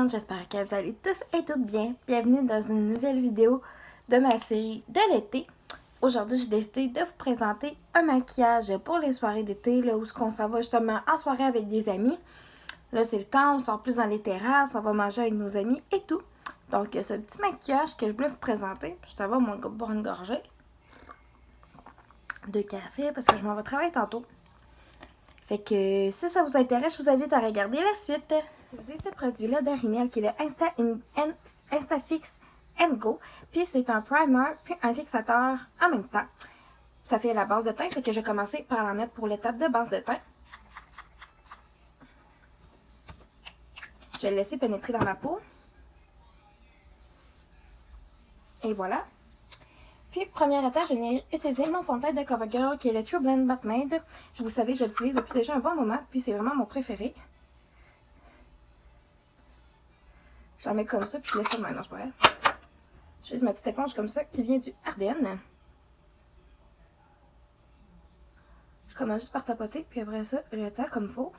monde, j'espère que vous allez tous et toutes bien. Bienvenue dans une nouvelle vidéo de ma série de l'été. Aujourd'hui, j'ai décidé de vous présenter un maquillage pour les soirées d'été, là où on s'en va justement en soirée avec des amis. Là, c'est le temps, on sort plus dans les terrasses, on va manger avec nos amis et tout. Donc, ce petit maquillage que je voulais vous présenter, je t'en vais moi boire une gorgée de café parce que je m'en vais travailler tantôt. Fait que si ça vous intéresse, je vous invite à regarder la suite. Utilisez ce produit-là de Rimmel qui est le Instafix Go. Puis c'est un primer puis un fixateur en même temps. Ça fait la base de teint, fait que je vais commencer par la mettre pour l'étape de base de teint. Je vais le laisser pénétrer dans ma peau. Et voilà. Puis, première étape, je vais utiliser mon fond de teint de CoverGirl qui est le True Blend Matte Made. Vous savez, je l'utilise depuis déjà un bon moment, puis c'est vraiment mon préféré. J'en mets comme ça, puis je laisse ça maintenant, c'est pas vrai. J'utilise ma petite éponge comme ça qui vient du Ardennes. Je commence juste par tapoter, puis après ça, je le tends comme il faut.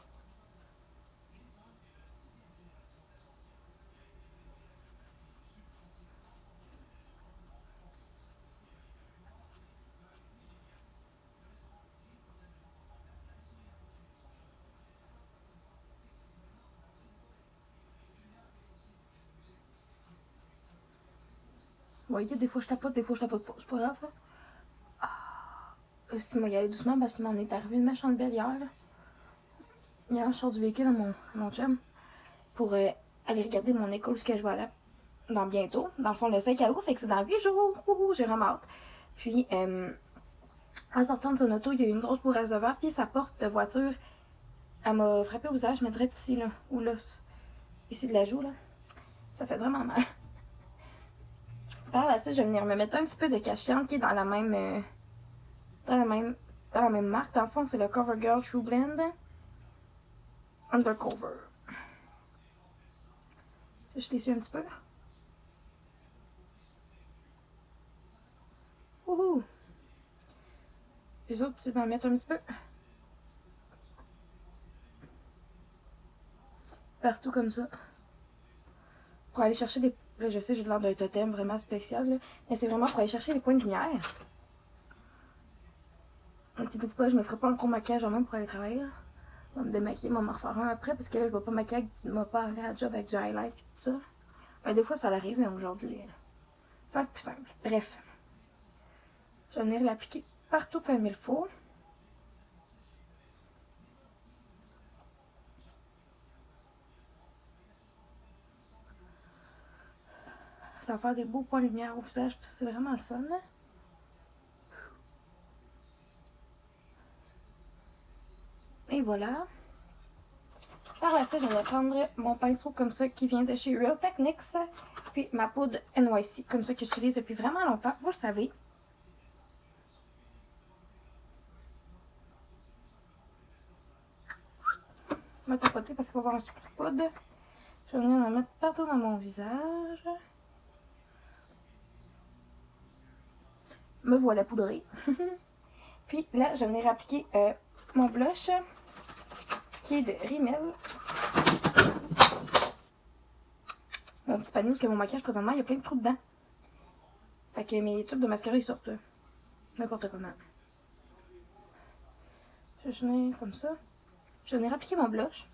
Vous voyez, des fois je tapote pas, c'est pas grave. Si moi y aller doucement parce qu'il m'en est arrivé une méchante belle hier. Là. Hier, je sors du véhicule à mon chum pour aller regarder mon école où je vais aller dans bientôt. Dans le fond, le 5 août, fait que c'est dans 8 jours. J'ai vraiment hâte. Puis, en sortant de son auto, il y a eu une grosse bourrasse de verre, puis sa porte de voiture, elle m'a frappé au visage, mais direct ici, là, ou là, ici de la joue, là. Ça fait vraiment mal. Par la suite, je vais venir me mettre un petit peu de cachet qui est dans la même... dans la même marque. Dans le fond, c'est le CoverGirl True Blend Undercover. Je l'essuie un petit peu. Wouhou! Les autres, c'est d'en mettre un petit peu. Partout comme ça. Pour aller chercher des... Là, je sais, j'ai l'air d'un totem vraiment spécial, là. Mais c'est vraiment pour aller chercher les points de lumière. Donc, dites-vous pas, je me ferai pas un gros maquillage en même pour aller travailler, là. On va me démaquiller, on va m'en refaire un après, parce que là, je vais pas maquiller, je vais pas aller à la job avec du highlight et tout ça. Mais des fois, ça l'arrive, mais aujourd'hui, ça va être plus simple. Bref. Je vais venir l'appliquer partout comme il faut. Ça va faire des beaux points de lumière au visage, puis ça, c'est vraiment le fun, là. Et voilà. Par la suite, je vais prendre mon pinceau comme ça qui vient de chez Real Techniques. Puis ma poudre NYC, comme ça que j'utilise depuis vraiment longtemps, vous le savez. Je vais tapoter parce qu'il va y avoir un super poudre. Je vais venir la mettre partout dans mon visage. Me voilà poudrée. Puis là, je vais venir appliquer mon blush qui est de Rimmel. Mon petit panier où mon maquillage présentement, il y a plein de trous dedans. Fait que mes tubes de mascara ils sortent n'importe comment. Je vais venir comme ça. Je vais venir appliquer mon blush.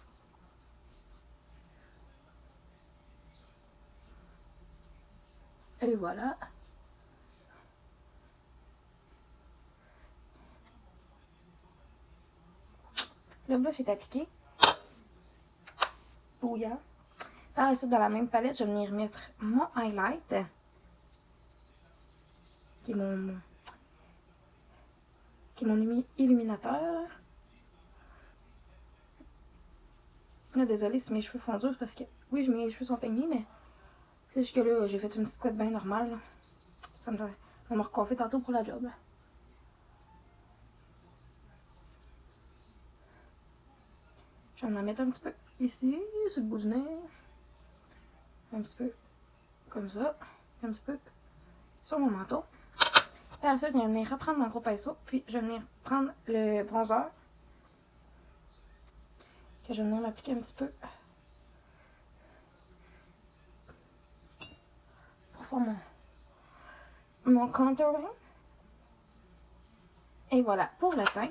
Et voilà. Le blush est appliqué. Bouillant. Par la suite, dans la même palette, je vais venir mettre mon highlight. Qui est mon illuminateur. Là, désolée si mes cheveux font dur parce que, oui, mes cheveux sont peignés, mais c'est juste que là, j'ai fait une petite couette bien normale. Là. Ça va me recoiffer tantôt pour la job. Là. Je vais en mettre un petit peu ici, sur le bout du nez. Un petit peu comme ça. Un petit peu sur mon menton. Et ensuite, je vais venir reprendre mon gros pinceau. Puis, je vais venir prendre le bronzer. Que je vais venir m'appliquer un petit peu pour faire mon contouring. Et voilà pour le teint.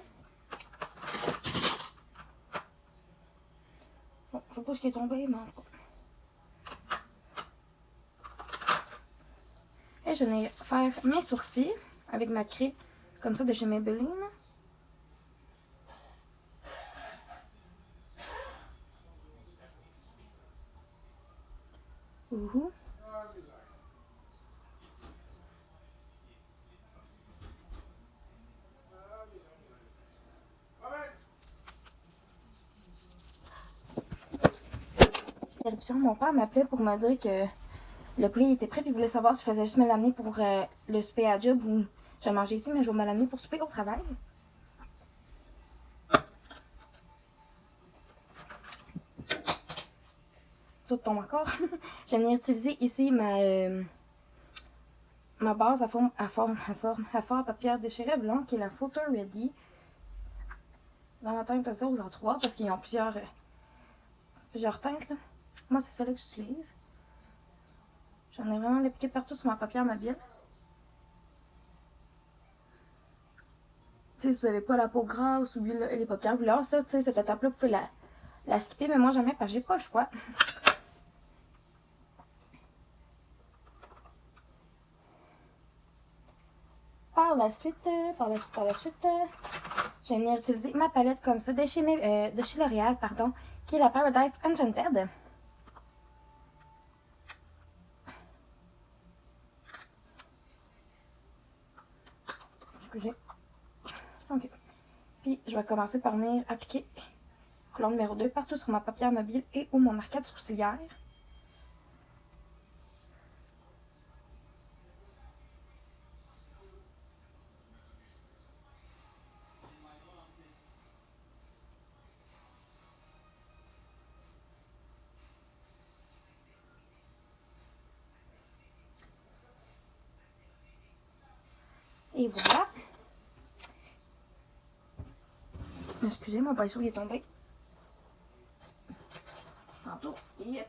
Bon, je sais pas ce qui est tombé, mais en tout cas. Et je vais faire mes sourcils avec ma craie comme ça de chez Maybelline. Ouhou. Mon père m'appelait pour me dire que le poulet était prêt et il voulait savoir si je faisais juste me l'amener pour le souper à job ou je vais manger ici, mais je vais me l'amener pour souper au travail. Tout tombe encore. Je vais venir utiliser ici ma base à papier déchiré blanc qui est la Photo Ready. Dans ma teinte 003 parce qu'ils ont plusieurs teintes. Là. Moi, c'est celle que j'utilise. J'en ai vraiment l'appliqué partout sur ma paupière mobile. Si vous n'avez pas la peau grasse ou les paupières couleur, ça, cette étape-là, vous pouvez la skipper, mais moi, jamais, parce que j'ai pas le choix. Par la suite, je vais venir utiliser ma palette comme ça de chez L'Oréal, pardon, qui est la Paradise Enchanted. Excusez. Ok. Puis, je vais commencer par venir appliquer couleur numéro 2 partout sur ma paupière mobile et ou mon arcade sourcilière. Et voilà. Excusez, mon pinceau il est tombé. Tantôt. Yep.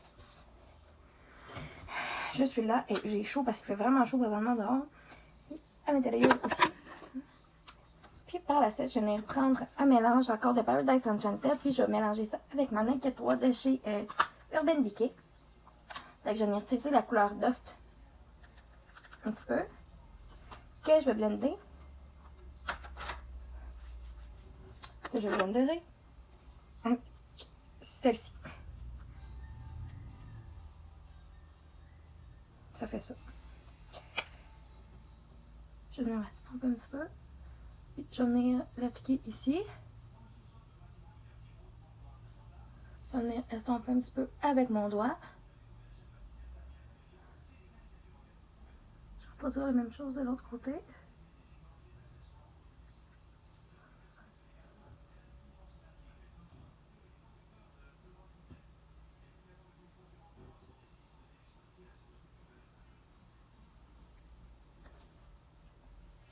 Je suis là et j'ai chaud parce qu'il fait vraiment chaud présentement dehors. Et à l'intérieur aussi. Puis par la suite, je vais venir prendre un mélange encore de Paradise Enchanted. Puis je vais mélanger ça avec ma Naked 3 de chez Urban Decay. Donc je vais venir utiliser la couleur Dust un petit peu. Que je vais blender. Que je blenderai. Celle-ci. Ça fait ça. Je vais venir l'estomper un petit peu. Puis je vais venir l'appliquer ici. Je vais venir estomper un petit peu avec mon doigt. Je vais pas dire la même chose de l'autre côté.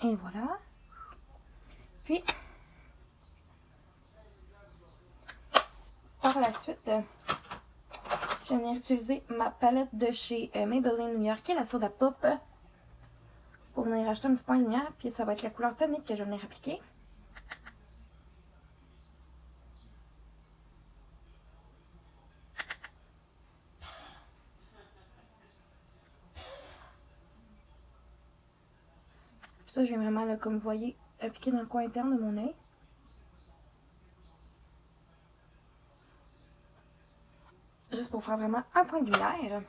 Et voilà. Puis, par la suite, je vais venir utiliser ma palette de chez Maybelline New York, qui est la Soda Pop, pour venir acheter un petit point de lumière. Puis ça va être la couleur tonique que je vais venir appliquer. Puis ça, je viens vraiment, là, comme vous voyez, appliquer dans le coin interne de mon œil. Juste pour faire vraiment un point de lumière.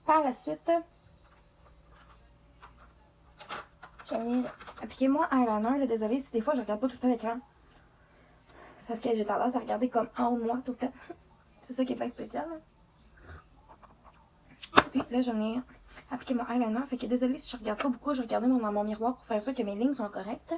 Par la suite, je vais venir appliquer mon eyeliner. Là, désolée si des fois je regarde pas tout le temps l'écran. C'est parce que j'ai tendance à regarder comme en haut de moi tout le temps. C'est ça qui est bien spécial. Puis là, je vais venir appliquer mon eyeliner. Fait que désolée si je regarde pas beaucoup, je regardais dans mon miroir pour faire sûr que mes lignes sont correctes.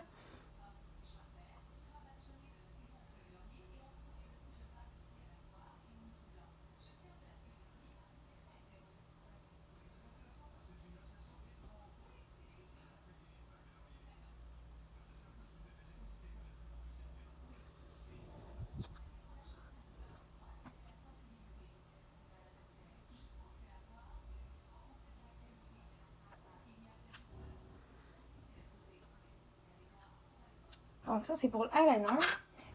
Donc ça, c'est pour l'eyeliner.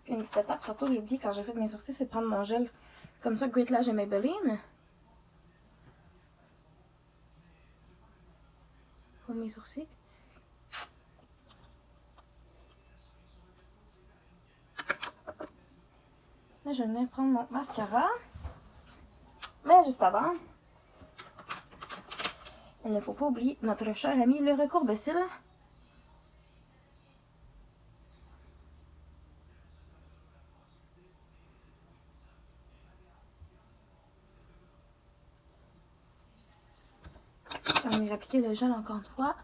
Puis une petite étape, tantôt, j'ai oublié quand j'ai fait mes sourcils, c'est de prendre mon gel comme ça, Great Lash et Maybelline. Pour mes sourcils. Là, je viens prendre mon mascara. Mais juste avant, il ne faut pas oublier notre cher ami le recourbe-cils. On va appliquer le gel encore une fois.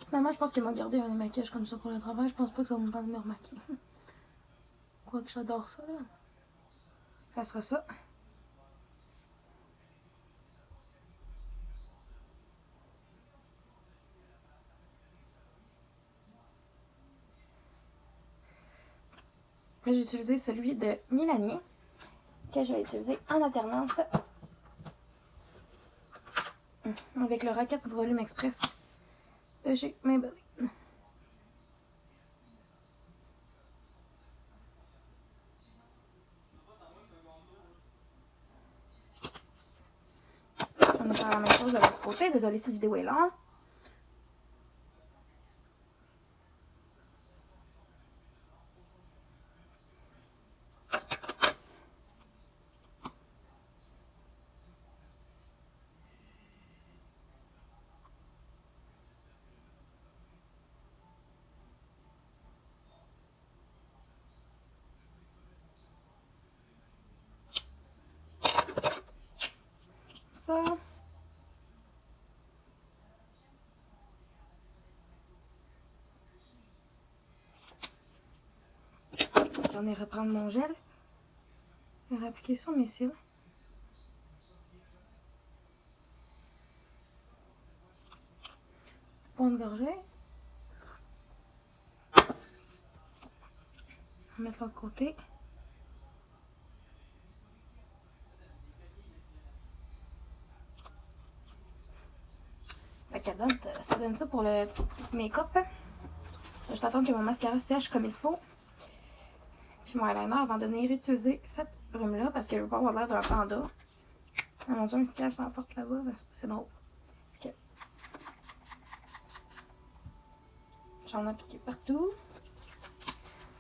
Finalement, je pense qu'il m'a gardé un maquillage comme ça pour le travail. Je pense pas que ça va me tenter de me remaquiller. Quoique j'adore ça, là. Ça sera ça. Là, j'ai utilisé celui de Milani, que je vais utiliser en alternance avec le Rocket Volume Express de chez Maybelline. On va faire la même chose de l'autre côté. Désolée si la vidéo est longue. Ça. J'en ai reprendre mon gel. Je vais appliquer sur mes cils. Point de gorgée. On va mettre l'autre côté. Fait qu'à date, ça donne ça pour le make-up. Je vais attendre que mon mascara sèche comme il faut. Puis mon eyeliner avant de venir utiliser cette brume-là parce que je veux pas avoir l'air d'un panda. Ah mon dieu, il se cache dans la porte là-bas. C'est drôle. Ok. J'en ai appliqué partout.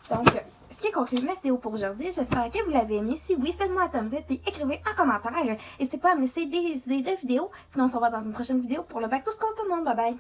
Donc, ce qui conclut ma vidéo pour aujourd'hui. J'espère que vous l'avez aimé. Si oui, faites-moi un thumbs up et écrivez un commentaire. N'hésitez pas à me laisser des idées de vidéos. Puis on se revoit dans une prochaine vidéo pour le Back to School tout le monde. Bye bye!